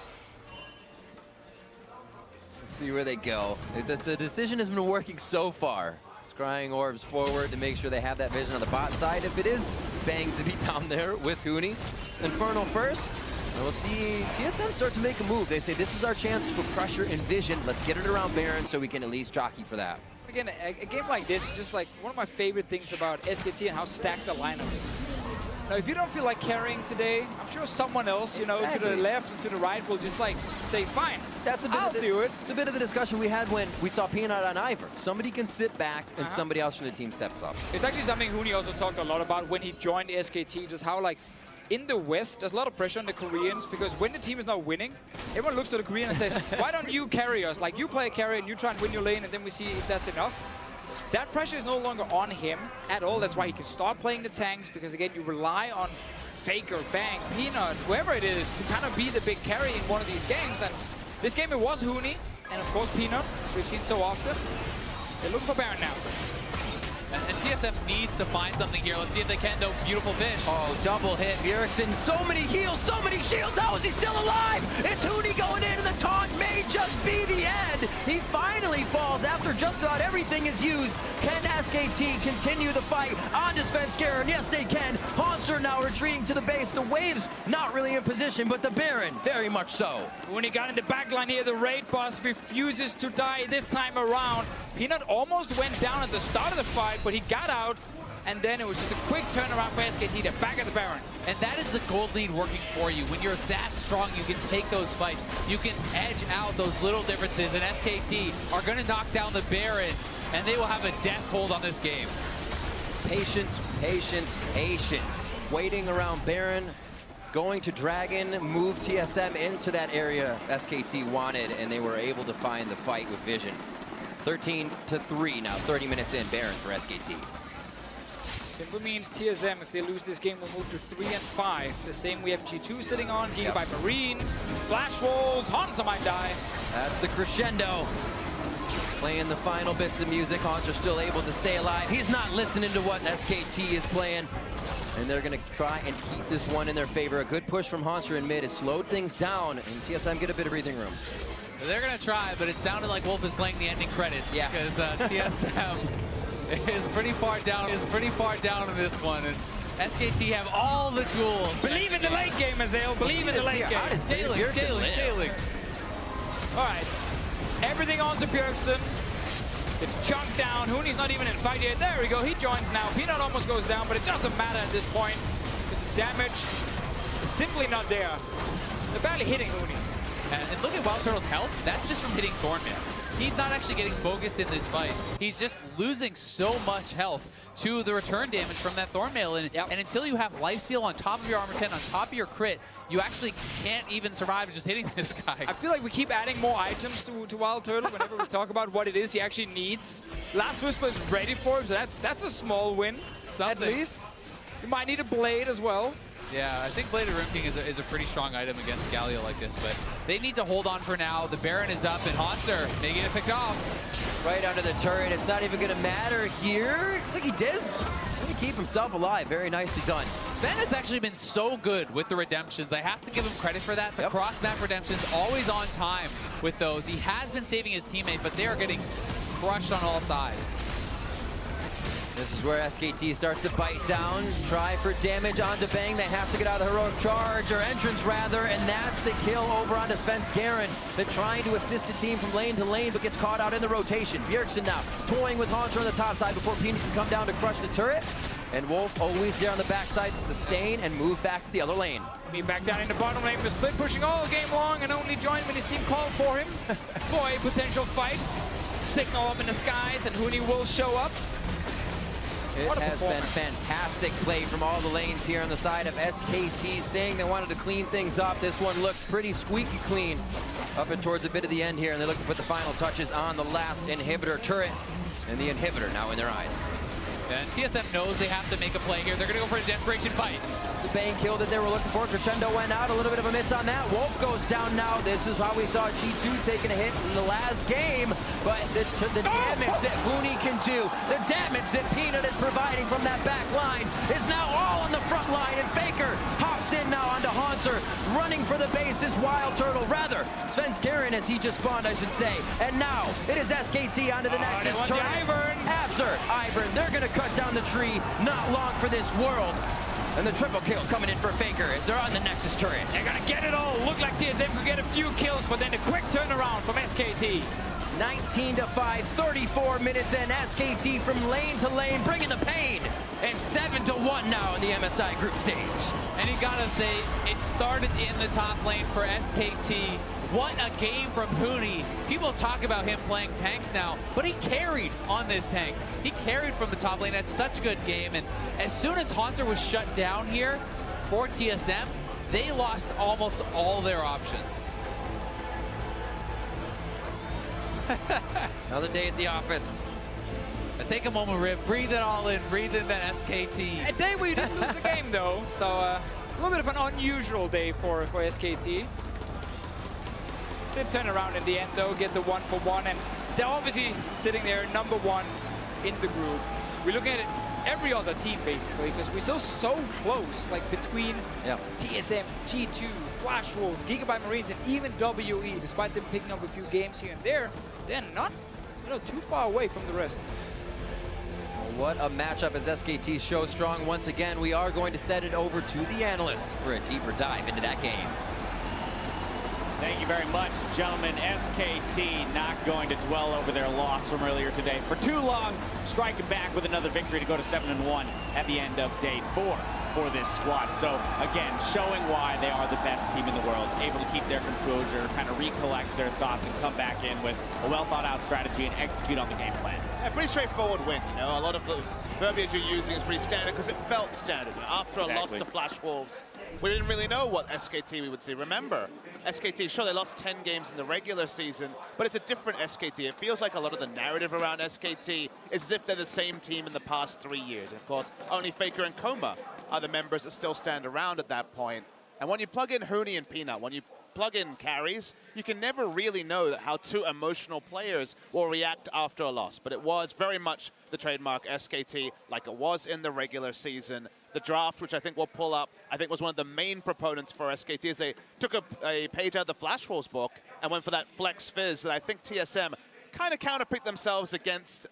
Let's see where they go. The decision has been working so far. Scrying orbs forward to make sure they have that vision on the bot side. If it is Bang to be down there with Huni. Infernal first. And we'll see TSM start to make a move. They say this is our chance for pressure and vision. Let's get it around Baron so we can at least jockey for that. Again, a game like this is just one of my favorite things about SKT and how stacked the lineup is. Now, if you don't feel like carrying today, I'm sure someone else, to the left and to the right will just say, fine, I'll do it. It's a bit of the discussion we had when we saw Peanut on Ivor. Somebody can sit back and somebody else from the team steps up. It's actually something Huni also talked a lot about when he joined SKT, just how in the West, there's a lot of pressure on the Koreans because when the team is not winning, everyone looks to the Korean and says, why don't you carry us? You play a carry and you try and win your lane and then we see if that's enough. That pressure is no longer on him at all. That's why he can start playing the tanks because, again, you rely on Faker, Bang, Peanut, whoever it is to kind of be the big carry in one of these games. And this game, it was Huni and, of course, Peanut, as we've seen so often. They're looking for Baron now. And TSM needs to find something here. Let's see if they can, though. Beautiful fish. Oh, double hit. Bjergsen, so many heals, so many shields. How is he still alive? It's Huni going in, and the taunt may just be the end. He finally falls after just about everything is used. Can SKT continue the fight on defense, Garen? Yes, they can. Hanser now retreating to the base. The waves not really in position, but the Baron very much so. Huni got in the backline here. The raid boss refuses to die this time around. Peanut almost went down at the start of the fight, but he got out, and then it was just a quick turnaround for SKT to back at the Baron. And that is the gold lead working for you. When you're that strong, you can take those fights. You can edge out those little differences, and SKT are going to knock down the Baron, and they will have a death hold on this game. Patience, patience, patience. Waiting around Baron, going to Dragon, move TSM into that area SKT wanted, and they were able to find the fight with vision. 13-3 now, 30 minutes in, Baron for SKT. Simple means TSM, if they lose this game, will move to 3-5. The same we have G2 sitting on, Gigabyte Marines, Flash Walls, Hanser might die. That's the crescendo. Playing the final bits of music, Hanser still able to stay alive. He's not listening to what SKT is playing. And they're going to try and keep this one in their favor. A good push from Hanser in mid has slowed things down, and TSM get a bit of breathing room. They're going to try, but it sounded like Wolf is playing the ending credits. Yeah. Because TSM is pretty far down in this one. And SKT have all the tools. Believe in the late game, Azael. Believe in the late game. Scaling. All right. Everything on to Bjergsen. It's chunked down. Huni's not even in fight yet. There we go. He joins now. Peanut almost goes down, but it doesn't matter at this point. Because the damage, the simply not there. They're barely hitting Huni. And look at Wild Turtle's health. That's just from hitting Thornmail. He's not actually getting focused in this fight. He's just losing so much health to the return damage from that Thornmail. And until you have lifesteal on top of your armor 10, on top of your crit, you actually can't even survive just hitting this guy. I feel like we keep adding more items to Wild Turtle whenever we talk about what it is he actually needs. Last Whisper is ready for him, so that's a small win, at least. You might need a Blade as well. Yeah, I think Blade of Rim King is a pretty strong item against Galio like this, but they need to hold on for now. The Baron is up, and Hanser may get it picked off. Right under the turret. It's not even going to matter here. Looks like he does. Going to keep himself alive. Very nicely done. Sven has actually been so good with the redemptions. I have to give him credit for that. The cross-map redemptions, always on time with those. He has been saving his teammate, but they are getting crushed on all sides. This is where SKT starts to bite down, try for damage onto Bang. They have to get out of the heroic charge, or entrance rather, and that's the kill over onto Sven Skaren. They're trying to assist the team from lane to lane, but gets caught out in the rotation. Bjergsen now toying with Hanser on the top side before Peanut can come down to crush the turret. And Wolf always there on the backside to sustain and move back to the other lane. Be back down in the bottom lane with Split pushing all game long and only joined when his team called for him for a potential fight. Signal up in the skies and Huni will show up. It has been fantastic play from all the lanes here on the side of SKT, saying they wanted to clean things up. This one looked pretty squeaky clean up and towards a bit of the end here, and they look to put the final touches on the last inhibitor turret, and the inhibitor now in their eyes. And TSM knows they have to make a play here. They're going to go for a desperation fight. It's the Bane kill that they were looking for. Crescendo went out, a little bit of a miss on that. Wolf goes down now. This is how we saw G2 taking a hit in the last game. But the damage that Huni can do, the damage that Peanut is providing from that back line is now all on the front line. And Faker hops in now onto Hanser, running for the base is Wild Turtle. Rather, Sven Skaren as he just spawned, I should say. And now it is SKT onto the Nexus turret. After Ivern, they're going to cut down the tree. Not long for this world. And the triple kill coming in for Faker as they're on the Nexus turret. They're gonna get it all. Look like TSM could get a few kills, but then a quick turnaround from SKT. 19-5, 34 minutes in. SKT from lane to lane, bringing the pain. And 7-1 now in the MSI group stage. And you gotta say, it started in the top lane for SKT. What a game from Huni. People talk about him playing tanks now, but he carried on this tank. He carried from the top lane. That's such a good game. And as soon as Hanser was shut down here for TSM, they lost almost all their options. Another day at the office. Now take a moment, Rip. Breathe it all in. Breathe in that SKT. A day where you didn't lose the game, though. So a little bit of an unusual day for SKT. Did turn around in the end, though, get the 1-for-1, and they're obviously sitting there number one in the group. We're looking at every other team, basically, because we're still so close, like between TSM, G2, Flash Wolves, Gigabyte Marines, and even WE, despite them picking up a few games here and there, they're not too far away from the rest. What a matchup as SKT shows strong once again. We are going to set it over to the analysts for a deeper dive into that game. Thank you very much, gentlemen. SKT not going to dwell over their loss from earlier today for too long, striking back with another victory to go to 7-1 at the end of day 4 for this squad. So again, showing why they are the best team in the world, able to keep their composure, kind of recollect their thoughts and come back in with a well thought out strategy and execute on the game plan. Yeah, pretty straightforward win. You know, a lot of the verbiage you're using is pretty standard because it felt standard. After a loss to Flash Wolves, we didn't really know what SKT we would see. Remember, SKT, sure, they lost 10 games in the regular season, but it's a different SKT. It feels like a lot of the narrative around SKT is as if they're the same team in the past 3 years. And of course, only Faker and Coma are the members that still stand around at that point. And when you plug in Huni and Peanut, when you plug in carries, you can never really know how two emotional players will react after a loss. But it was very much the trademark SKT, like it was in the regular season. The draft, which I think we'll pull up, I think was one of the main proponents for SKT, as they took a page out of the Flash Wolves book and went for that flex fizz that I think TSM kind of counterpicked themselves against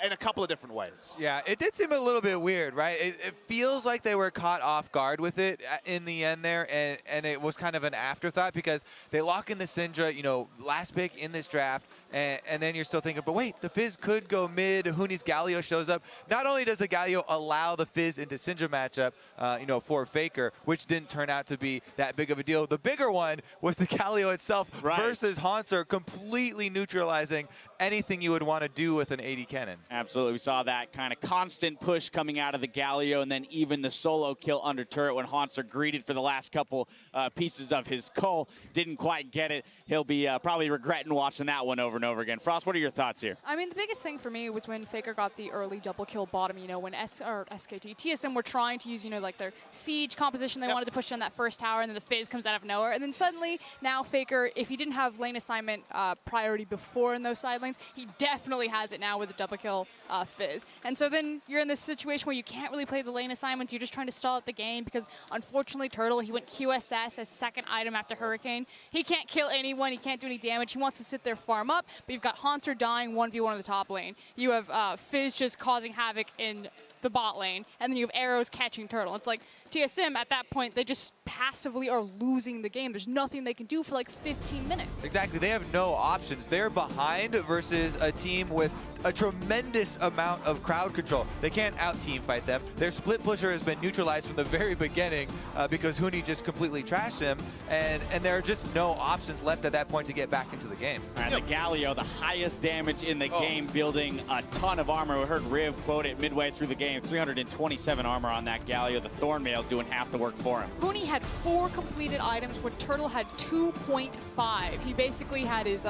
in a couple of different ways. Yeah, it did seem a little bit weird, right? It feels like they were caught off guard with it in the end there, and it was kind of an afterthought because they lock in the Syndra, you know, last pick in this draft, and then you're still thinking, but wait, the Fizz could go mid. Huni's Galio shows up. Not only does the Galio allow the Fizz into Syndra matchup, you know, for Faker, which didn't turn out to be that big of a deal. The bigger one was the Galio itself versus Hanser, completely neutralizing anything you would want to do with an AD cannon. Absolutely. We saw that kind of constant push coming out of the Galio, and then even the solo kill under turret when Hanser greeted for the last couple pieces of his cull. Didn't quite get it. He'll be probably regretting watching that one over and over again. Frost, what are your thoughts here? I mean, the biggest thing for me was when Faker got the early double kill bottom, you know, when SKT, TSM were trying to use, you know, like their siege composition. They wanted to push on that first tower, and then the Fizz comes out of nowhere. And then suddenly, now Faker, if he didn't have lane assignment priority before in those side lanes, he definitely has it now with the double kill Fizz. And so then you're in this situation where you can't really play the lane assignments. You're just trying to stall out the game because, unfortunately, Turtle, he went QSS as second item after Hurricane. He can't kill anyone. He can't do any damage. He wants to sit there, farm up. But you've got Hanser dying 1v1 in the top lane. You have Fizz just causing havoc in the bot lane, and then you have Arrows catching Turtle. It's like TSM at that point, they just passively are losing the game. There's nothing they can do for like 15 minutes. Exactly, they have no options. They're behind versus a team with a tremendous amount of crowd control. They can't out-team fight them. Their split pusher has been neutralized from the very beginning because Huni just completely trashed him, and there are just no options left at that point to get back into the game. All right, the Galio, the highest damage in the game, building a ton of armor. We heard Riv quote it midway through the game, 327 armor on that Galio. The Thornmail doing half the work for him. Huni had 4 completed items where Turtle had 2.5. He basically had his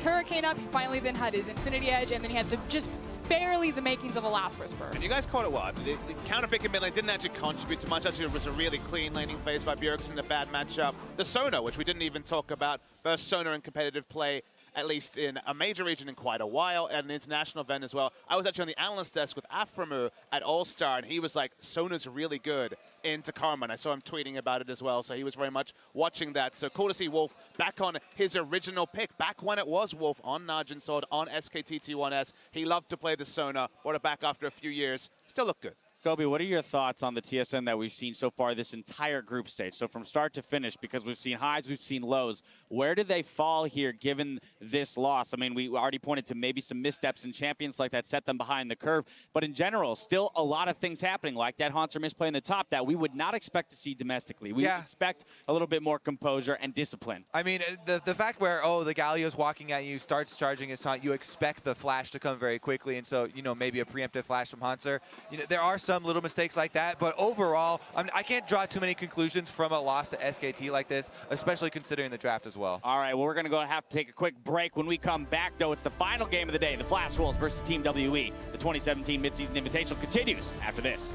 Hurricane up, he finally then had his Infinity Edge, and then he had just barely the makings of a Last Whisper. And you guys caught it well. The counter pick in mid lane didn't actually contribute too much. Actually, it was a really clean laning phase by Bjergsen, a bad matchup. The Sona, which we didn't even talk about, versus Sona in competitive play, at least in a major region in quite a while, and an international event as well. I was actually on the analyst desk with Aframu at All-Star, and he was like, Sona's really good into Karma, and I saw him tweeting about it as well, so he was very much watching that. So cool to see Wolf back on his original pick, back when it was Wolf on Najin Sword, on SKT T1S. He loved to play the Sona, brought it back after a few years. Still looked good. Gobi, what are your thoughts on the TSM that we've seen so far this entire group stage? So from start to finish, because we've seen highs, we've seen lows. Where do they fall here given this loss? I mean, we already pointed to maybe some missteps in champions like that set them behind the curve. But in general, still a lot of things happening, like that Hanser misplay in the top that we would not expect to see domestically. We would expect a little bit more composure and discipline. I mean, the fact where, the Galio's walking at you, starts charging his taunt, you expect the flash to come very quickly, and so, you know, maybe a preemptive flash from Hanser. You know, there are some little mistakes like that, but overall, I can't draw too many conclusions from a loss to SKT like this, especially considering the draft as well. All right, well, we're going to have to take a quick break. When we come back, though, it's the final game of the day, the Flash Wolves versus Team WE. The 2017 Midseason Invitational continues after this.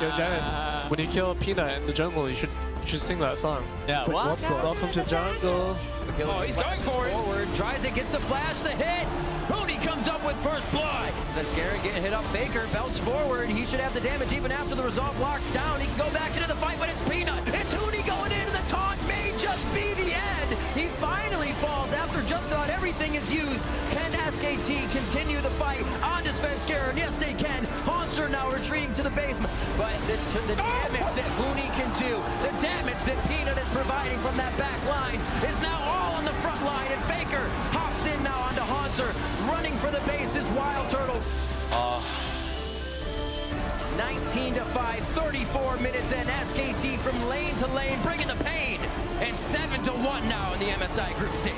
Yo, Janice, when you kill a peanut in the jungle, you should sing that song. Yeah, it's like, what? What's that? Welcome to jungle. Oh, he's going for it. Forward, tries it, gets the flash, the hit. Huni comes up with first blood. Svenskeren getting hit up. Faker belts forward. He should have the damage even after the resolve blocks down. He can go back into the fight, but it's Peanut. It's Huni going into the taunt. May just be the end. He finally falls after just about everything is used. Can SKT continue the fight on to Svenskeren? Yes, they can. Hanser now retreating to the base. But the damage that Huni can do, the damage that Peanut is providing from that back line is now all on the front line. And Faker hops in now onto Hanser. Running for the base is Wild Turtle. 19-5, 34 minutes in. SKT from lane to lane, bringing the pain. And 7-1 now in the MSI group stage.